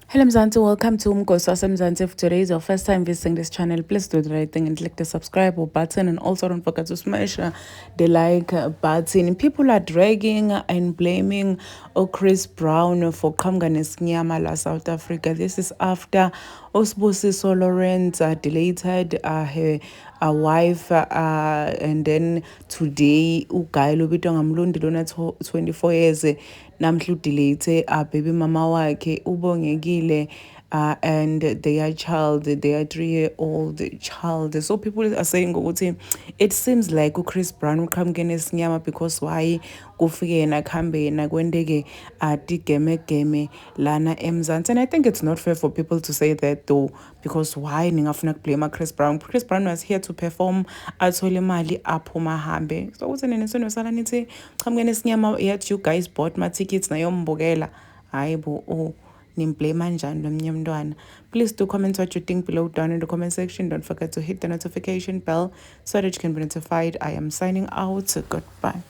Hello Mzansi, welcome to Mzansi. If today is your first time visiting this channel, please do the right thing and click the subscribe button, and also don't forget to smash the like button. People are dragging and blaming Chris Brown for Kamganes Nyama la South Africa. This is after Osbusiso Lawrence deleted her wife, and then today uguy lobitwa ngamlundi lona 24 years namhla udelete baby mama wakhe ubongekile, and their child, their 3-year-old child. So people are saying ukuthi it seems like Chris Brown uqhamuke nesinyama because why kufike yena kuhambe yena kwendeke tigemegeme lana eMzansi. And I think it's not fair for people to say that though, because why ningafuna blame Chris Brown. Chris Brown was here to perform, athole imali aphuma hambe. So uthi nina sonosala nithi qhamuke nesinyama yet you guys bought my tickets nayombukela. Hayi bo nimblame njani lo mnye mntwana. Please do comment what you think below down in the comment section. Don't forget to hit the notification bell so that you can be notified. I am signing out. Goodbye.